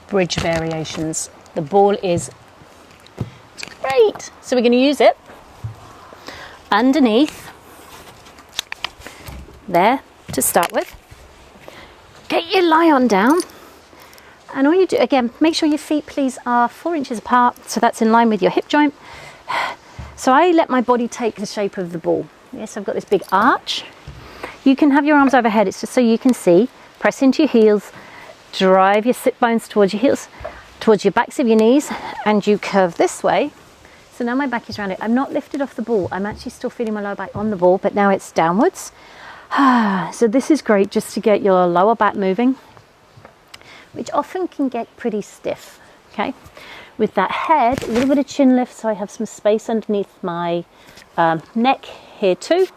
bridge variations. The ball is great. So we're going to use it underneath there to start with. Get your lie on down. And all you do, again, make sure your feet, please, are 4 inches apart. So that's in line with your hip joint. So I let my body take the shape of the ball. Yes, I've got this big arch. You can have your arms overhead. It's just so you can see. Press into your heels. Drive your sit bones towards your heels, towards your backs of your knees. And you curve this way. So now my back is rounded. I'm not lifted off the ball. I'm actually still feeling my lower back on the ball, but now it's downwards. So this is great just to get your lower back moving, which often can get pretty stiff. Okay, with that head, a little bit of chin lift, so I have some space underneath my neck here too.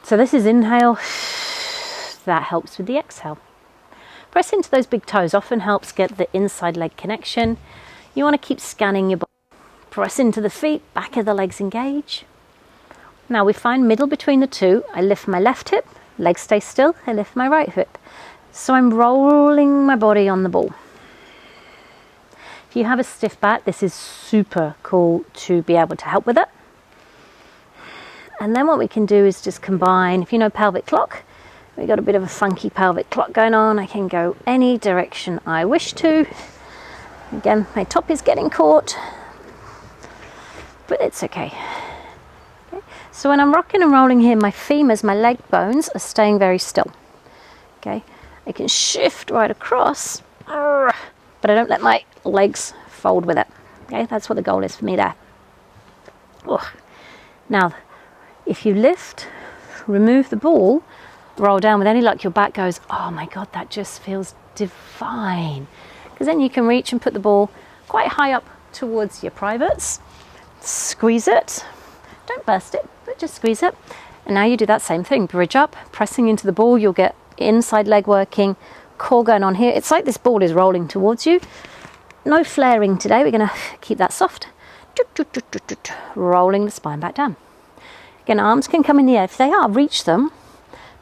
So this is inhale. That helps with the exhale. Press into those big toes, often helps get the inside leg connection. You want to keep scanning your body. Press into the feet, back of the legs engage. Now we find middle between the two. I lift my left hip, legs stay still, I lift my right hip. So I'm rolling my body on the ball. If you have a stiff back, this is super cool to be able to help with it. And then what we can do is just combine, if you know pelvic clock, we've got a bit of a funky pelvic clock going on. I can go any direction I wish to. Again, my top is getting caught, but it's okay. So when I'm rocking and rolling here, my femurs, my leg bones are staying very still. Okay, I can shift right across, but I don't let my legs fold with it. Okay, that's what the goal is for me there. Now, if you lift, remove the ball, roll down with any luck, your back goes, oh my God, that just feels divine. Because then you can reach and put the ball quite high up towards your privates. Squeeze it. Don't burst it, but just squeeze it. And now you do that same thing. Bridge up, pressing into the ball. You'll get inside leg working, core going on here. It's like this ball is rolling towards you. No flaring today. We're going to keep that soft. Rolling the spine back down. Again, arms can come in the air. If they are, reach them.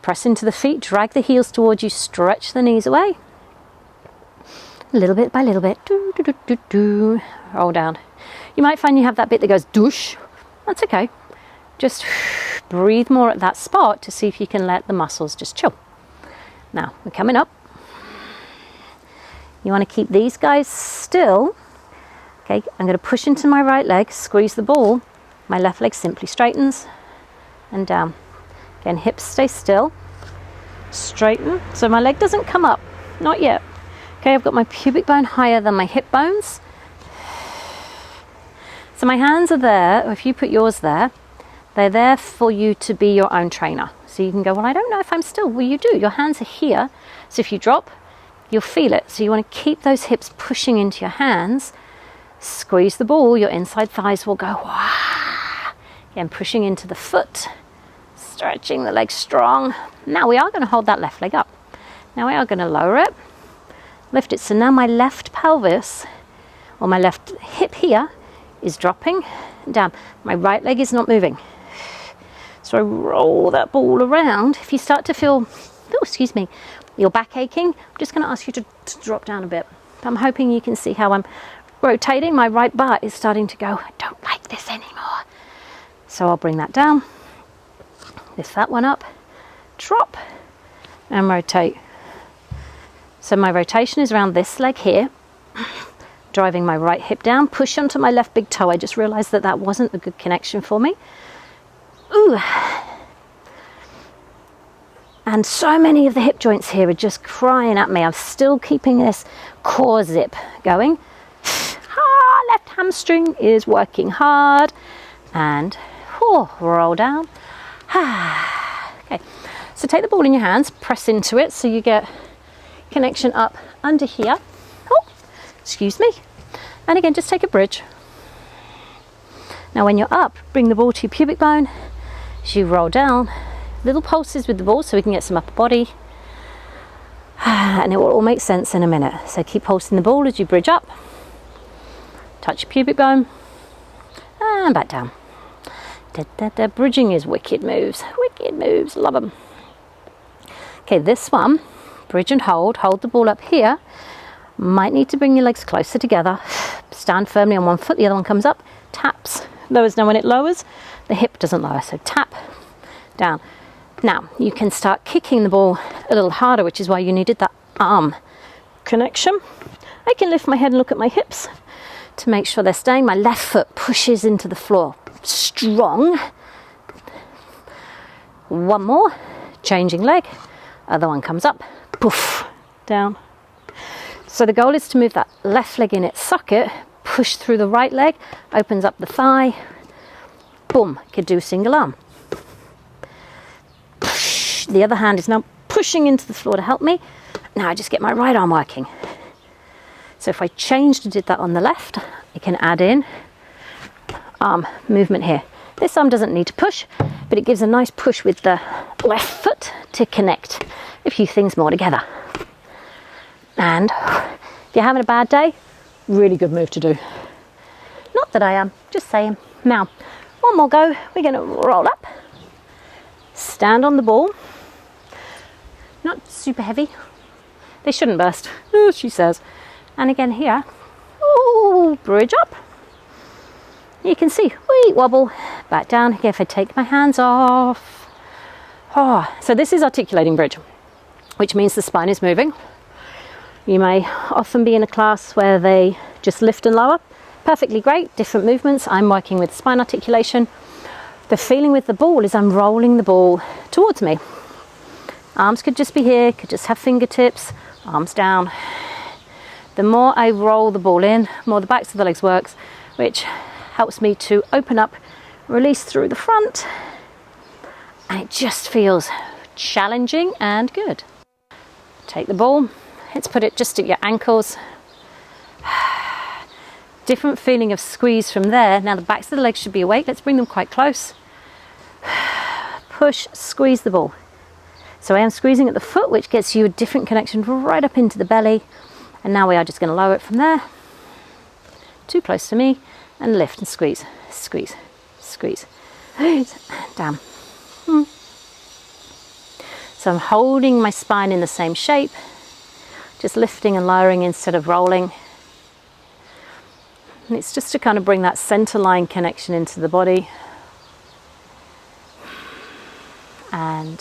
Press into the feet. Drag the heels towards you. Stretch the knees away. Little bit by little bit. Roll down. You might find you have that bit that goes doosh. That's okay. Just breathe more at that spot to see if you can let the muscles just chill. Now, we're coming up. You want to keep these guys still. Okay, I'm going to push into my right leg, squeeze the ball. My left leg simply straightens and down. Again, hips stay still. Straighten. So my leg doesn't come up. Not yet. Okay, I've got my pubic bone higher than my hip bones. So my hands are there, or if you put yours there, they're there for you to be your own trainer. So you can go, well, I don't know if I'm still. Well, you do. Your hands are here. So if you drop, you'll feel it. So you want to keep those hips pushing into your hands. Squeeze the ball. Your inside thighs will go, wah. Again, pushing into the foot. Stretching the leg strong. Now we are going to hold that left leg up. Now we are going to lower it. Lift it. So now my left pelvis, or my left hip here, is dropping down. My right leg is not moving. So I roll that ball around. If you start to feel, oh, excuse me, your back aching, I'm just going to ask you to drop down a bit. I'm hoping you can see how I'm rotating. My right butt is starting to go, I don't like this anymore. So I'll bring that down. Lift that one up. Drop. And rotate. So my rotation is around this leg here. Driving my right hip down, push onto my left big toe. I just realized that that wasn't a good connection for me. Ooh. And so many of the hip joints here are just crying at me. I'm still keeping this core zip going. Left hamstring is working hard. And roll down. Okay, so take the ball in your hands, press into it so you get connection up under here. Excuse me. And again, just take a bridge. Now when you're up, bring the ball to your pubic bone. As you roll down, little pulses with the ball so we can get some upper body. And it will all make sense in a minute. So keep pulsing the ball as you bridge up. Touch your pubic bone. And back down. Bridging is wicked moves. Wicked moves. Love them. Okay, this one, bridge and hold. Hold the ball up here. Might need to bring your legs closer together. Stand firmly on one foot, the other one comes up, taps, lowers. Now when it lowers, the hip doesn't lower, so tap, down. Now you can start kicking the ball a little harder, which is why you needed that arm connection. I can lift my head and look at my hips to make sure they're staying. My left foot pushes into the floor, strong. One more, changing leg, other one comes up, poof, down. So the goal is to move that left leg in its socket, push through the right leg, opens up the thigh, boom, could do single arm. Push. The other hand is now pushing into the floor to help me. Now I just get my right arm working. So if I changed and did that on the left, I can add in arm movement here. This arm doesn't need to push, but it gives a nice push with the left foot to connect a few things more together. And if you're having a bad day, really good move to do. Not that I am, just saying. Now, one more go. We're going to roll up, stand on the ball. Not super heavy. They shouldn't burst, she says. And again here, ooh, bridge up. You can see, wee, wobble, back down. Again, if I take my hands off. Oh, so this is articulating bridge, which means the spine is moving. You may often be in a class where they just lift and lower. Perfectly great, different movements. I'm working with spine articulation. The feeling with the ball is I'm rolling the ball towards me. Arms could just be here, could just have fingertips, arms down. The more I roll the ball in, the more the backs of the legs works, which helps me to open up, release through the front, and it just feels challenging and good. Take the ball, let's put it just at your ankles. Different feeling of squeeze from there. Now the backs of the legs should be awake. Let's bring them quite close. Push, squeeze the ball. So I am squeezing at the foot, which gets you a different connection right up into the belly. And now we are just going to lower it from there. Too close to me. And lift and squeeze, squeeze, squeeze, down. So I'm holding my spine in the same shape, just lifting and lowering instead of rolling. And it's just to kind of bring that center line connection into the body. And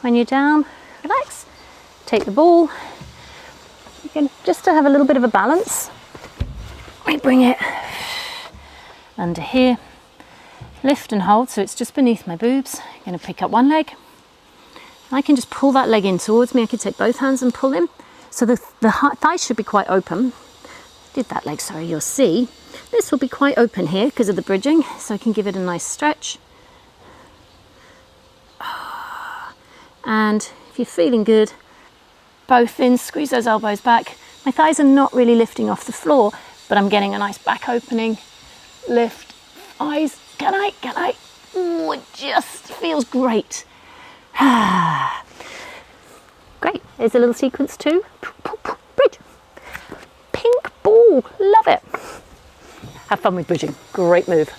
when you're down, relax, take the ball. You can just to have a little bit of a balance. We bring it under here, lift and hold, so it's just beneath my boobs. I'm going to pick up one leg. I can just pull that leg in towards me. I can take both hands and pull in. So the thigh should be quite open. Did that leg, sorry, you'll see. This will be quite open here because of the bridging, so I can give it a nice stretch. And if you're feeling good, both in, squeeze those elbows back. My thighs are not really lifting off the floor, but I'm getting a nice back opening. Lift, eyes, can I? Ooh, it just feels great. Great, there's a little sequence too. Bridge, pink ball, love it. Have fun with bridging, great move.